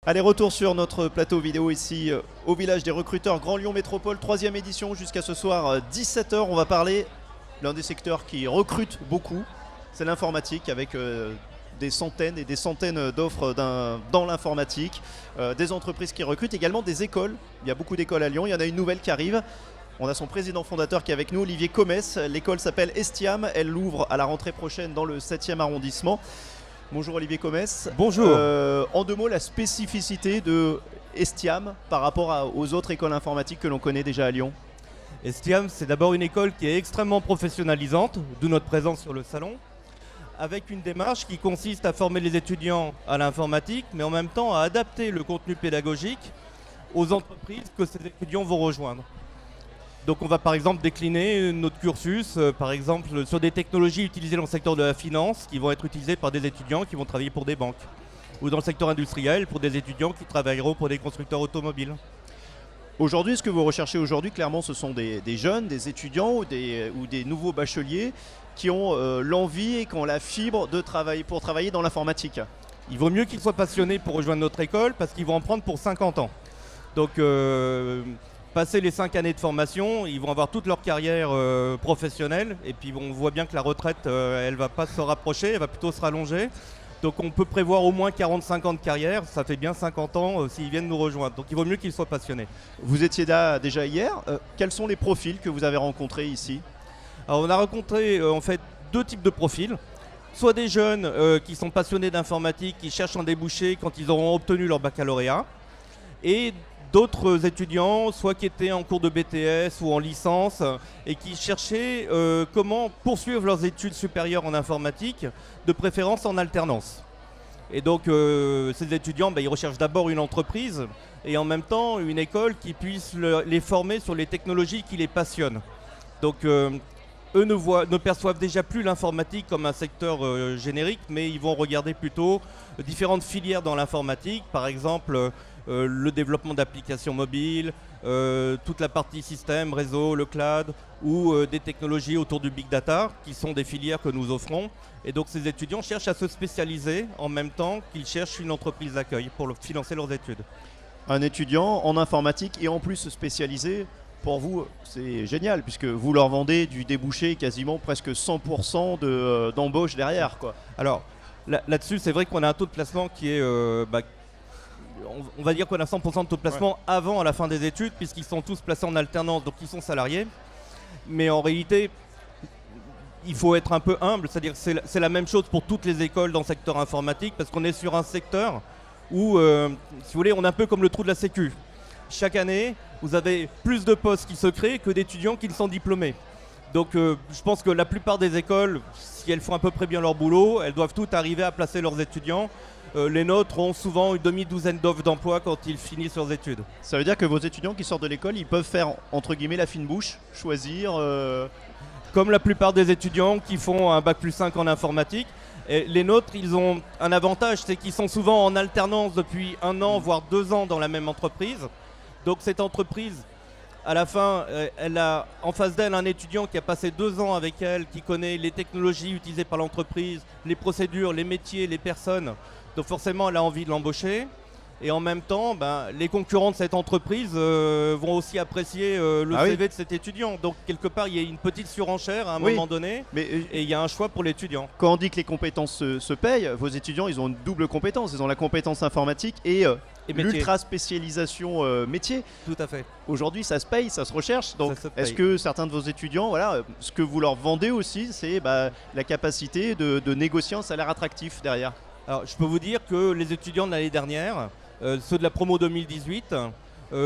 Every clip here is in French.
Allez, retour sur notre plateau vidéo ici au village des recruteurs Grand Lyon Métropole, 3e édition jusqu'à ce soir 17h. On va parler l'un des secteurs qui recrute beaucoup, c'est l'informatique avec des centaines et des centaines d'offres dans l'informatique, des entreprises qui recrutent, également des écoles. Il y a beaucoup d'écoles à Lyon, il y en a une nouvelle qui arrive. On a son président fondateur qui est avec nous, Olivier Comès. L'école s'appelle Estiam, elle l'ouvre à la rentrée prochaine dans le 7e arrondissement. Bonjour Olivier Comès. Bonjour. En deux mots, la spécificité de Estiam par rapport aux autres écoles informatiques que l'on connaît déjà à Lyon. Estiam, c'est d'abord une école qui est extrêmement professionnalisante, d'où notre présence sur le salon, avec une démarche qui consiste à former les étudiants à l'informatique, mais en même temps à adapter le contenu pédagogique aux entreprises que ces étudiants vont rejoindre. Donc on va par exemple décliner notre cursus par exemple sur des technologies utilisées dans le secteur de la finance qui vont être utilisées par des étudiants qui vont travailler pour des banques, ou dans le secteur industriel pour des étudiants qui travailleront pour des constructeurs automobiles. Aujourd'hui, ce que vous recherchez aujourd'hui, clairement, ce sont des jeunes, des étudiants ou des nouveaux bacheliers qui ont l'envie et qui ont la fibre de pour travailler dans l'informatique. Il vaut mieux qu'ils soient passionnés pour rejoindre notre école parce qu'ils vont en prendre pour 50 ans. Donc passer les 5 années de formation, ils vont avoir toute leur carrière professionnelle et puis on voit bien que la retraite, elle ne va pas se rapprocher, elle va plutôt se rallonger. Donc on peut prévoir au moins 45 ans de carrière, ça fait bien 50 ans s'ils viennent nous rejoindre. Donc il vaut mieux qu'ils soient passionnés. Vous étiez là déjà hier, quels sont les profils que vous avez rencontrés ici? Alors on a rencontré en fait deux types de profils. Soit des jeunes qui sont passionnés d'informatique, qui cherchent un débouché quand ils auront obtenu leur baccalauréat, et d'autres étudiants, soit qui étaient en cours de BTS ou en licence et qui cherchaient comment poursuivre leurs études supérieures en informatique, de préférence en alternance. Et donc ces étudiants, ils recherchent d'abord une entreprise et en même temps une école qui puisse les former sur les technologies qui les passionnent. Donc eux ne perçoivent déjà plus l'informatique comme un secteur générique, mais ils vont regarder plutôt différentes filières dans l'informatique, par exemple le développement d'applications mobiles, toute la partie système, réseau, le cloud, ou des technologies autour du big data, qui sont des filières que nous offrons. Et donc ces étudiants cherchent à se spécialiser en même temps qu'ils cherchent une entreprise d'accueil pour financer leurs études. Un étudiant en informatique et en plus spécialisé, pour vous, c'est génial, puisque vous leur vendez du débouché quasiment presque 100% d'embauche derrière, quoi. Alors, là-dessus, c'est vrai qu'on a un taux de placement qui est... on va dire qu'on a 100% de taux de placement avant à la fin des études, puisqu'ils sont tous placés en alternance, donc ils sont salariés. Mais en réalité, il faut être un peu humble, c'est-à-dire que c'est la même chose pour toutes les écoles dans le secteur informatique, parce qu'on est sur un secteur où, si vous voulez, on est un peu comme le trou de la sécu. Chaque année, vous avez plus de postes qui se créent que d'étudiants qui ne sont diplômés. Donc je pense que la plupart des écoles, si elles font à peu près bien leur boulot, elles doivent toutes arriver à placer leurs étudiants. Les nôtres ont souvent une demi-douzaine d'offres d'emploi quand ils finissent leurs études. Ça veut dire que vos étudiants qui sortent de l'école, ils peuvent faire, entre guillemets, la fine bouche, choisir Comme la plupart des étudiants qui font un bac+5 en informatique. Et les nôtres, ils ont un avantage, c'est qu'ils sont souvent en alternance depuis 1 an, voire 2 ans dans la même entreprise. Donc cette entreprise, à la fin, elle a en face d'elle un étudiant qui a passé 2 ans avec elle, qui connaît les technologies utilisées par l'entreprise, les procédures, les métiers, les personnes. Donc forcément, elle a envie de l'embaucher. Et en même temps, les concurrents de cette entreprise vont aussi apprécier le CV de cet étudiant. Donc quelque part, il y a une petite surenchère à un moment donné, et il y a un choix pour l'étudiant. Quand on dit que les compétences se payent, vos étudiants, ils ont une double compétence. Ils ont la compétence informatique et l'ultra spécialisation métier. Tout à fait. Aujourd'hui, ça se paye, ça se recherche. Donc, est-ce que certains de vos étudiants, voilà, ce que vous leur vendez aussi, c'est la capacité de négocier un salaire attractif derrière? Alors, je peux vous dire que les étudiants de l'année dernière, ceux de la promo 2018,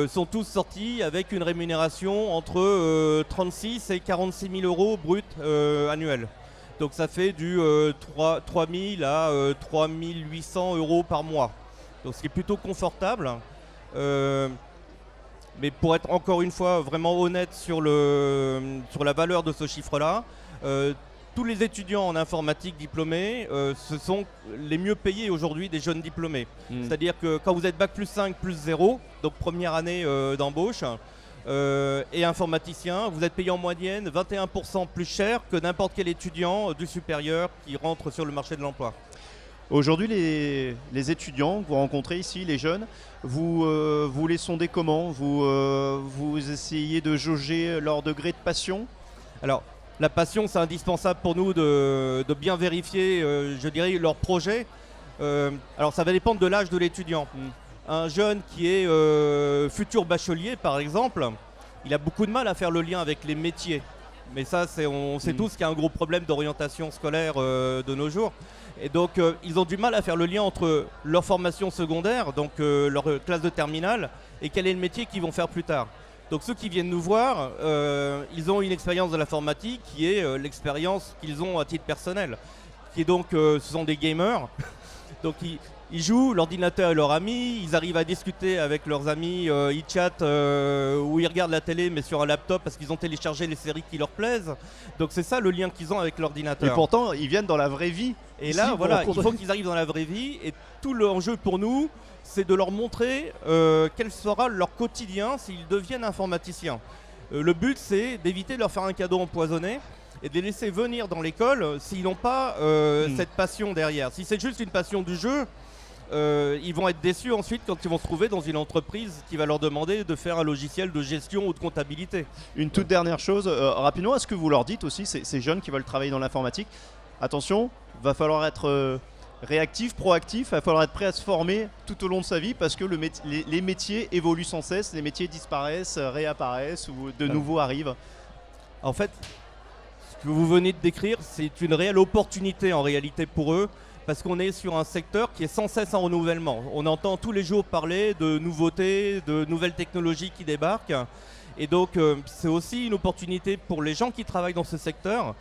sont tous sortis avec une rémunération entre 36 et 46 000 euros bruts annuels. Donc ça fait du 3 000 à 3 800 euros par mois. Donc ce qui est plutôt confortable. Mais pour être encore une fois vraiment honnête sur la valeur de ce chiffre-là, tous les étudiants en informatique diplômés, ce sont les mieux payés aujourd'hui des jeunes diplômés. C'est-à-dire que quand vous êtes bac+5 plus 0, donc première année d'embauche, et informaticien, vous êtes payé en moyenne 21% plus cher que n'importe quel étudiant du supérieur qui rentre sur le marché de l'emploi. Aujourd'hui, les étudiants que vous rencontrez ici, les jeunes, vous les sondez comment vous essayez de jauger leur degré de passion? Alors, la passion, c'est indispensable pour nous de bien vérifier, je dirais, leur projet. Alors, ça va dépendre de l'âge de l'étudiant. Un jeune qui est futur bachelier, par exemple, il a beaucoup de mal à faire le lien avec les métiers. Mais ça, on sait tous qu'il y a un gros problème d'orientation scolaire de nos jours. Et donc, ils ont du mal à faire le lien entre leur formation secondaire, donc leur classe de terminale, et quel est le métier qu'ils vont faire plus tard. Donc ceux qui viennent nous voir, ils ont une expérience de l'informatique qui est l'expérience qu'ils ont à titre personnel. Qui est donc, ce sont des gamers. Donc ils jouent, l'ordinateur est leur ami, ils arrivent à discuter avec leurs amis, ils chattent ou ils regardent la télé mais sur un laptop parce qu'ils ont téléchargé les séries qui leur plaisent. Donc c'est ça le lien qu'ils ont avec l'ordinateur. Et pourtant, ils viennent dans la vraie vie. Et là, voilà, il faut qu'ils arrivent dans la vraie vie. Et tout l'enjeu pour nous, c'est de leur montrer quel sera leur quotidien s'ils deviennent informaticiens. Le but, c'est d'éviter de leur faire un cadeau empoisonné et de les laisser venir dans l'école s'ils n'ont pas cette passion derrière. Si c'est juste une passion du jeu, ils vont être déçus ensuite quand ils vont se trouver dans une entreprise qui va leur demander de faire un logiciel de gestion ou de comptabilité. Une toute dernière chose, rapidement, est-ce que vous leur dites aussi, ces jeunes qui veulent travailler dans l'informatique, attention, va falloir être réactif, proactif, il va falloir être prêt à se former tout au long de sa vie parce que les métiers évoluent sans cesse, les métiers disparaissent, réapparaissent ou de nouveaux arrivent. En fait, ce que vous venez de décrire, c'est une réelle opportunité en réalité pour eux parce qu'on est sur un secteur qui est sans cesse en renouvellement. On entend tous les jours parler de nouveautés, de nouvelles technologies qui débarquent. Et donc, c'est aussi une opportunité pour les gens qui travaillent dans ce secteur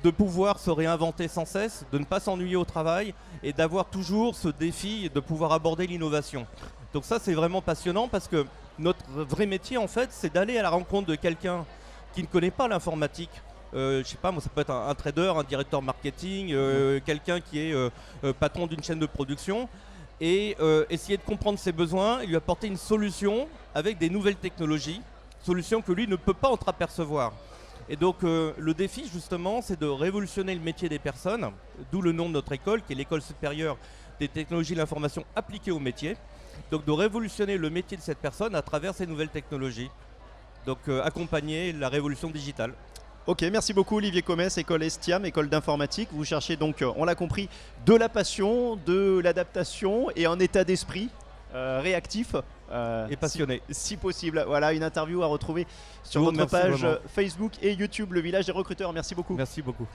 de pouvoir se réinventer sans cesse, de ne pas s'ennuyer au travail et d'avoir toujours ce défi de pouvoir aborder l'innovation. Donc ça, c'est vraiment passionnant parce que notre vrai métier, en fait, c'est d'aller à la rencontre de quelqu'un qui ne connaît pas l'informatique. Je sais pas, moi, ça peut être un trader, un directeur marketing, quelqu'un qui est patron d'une chaîne de production et essayer de comprendre ses besoins et lui apporter une solution avec des nouvelles technologies, solution que lui ne peut pas entreapercevoir. Et donc le défi justement c'est de révolutionner le métier des personnes, d'où le nom de notre école qui est l'école supérieure des technologies de l'information appliquées au métier. Donc de révolutionner le métier de cette personne à travers ces nouvelles technologies. Donc accompagner la révolution digitale. Ok, merci beaucoup Olivier Comès, école Estiam, école d'informatique. Vous cherchez donc, on l'a compris, de la passion, de l'adaptation et un état d'esprit réactif. Et passionné. Si possible. Voilà, une interview à retrouver sur votre page Facebook et YouTube, Le Village des Recruteurs. Merci beaucoup. Merci beaucoup.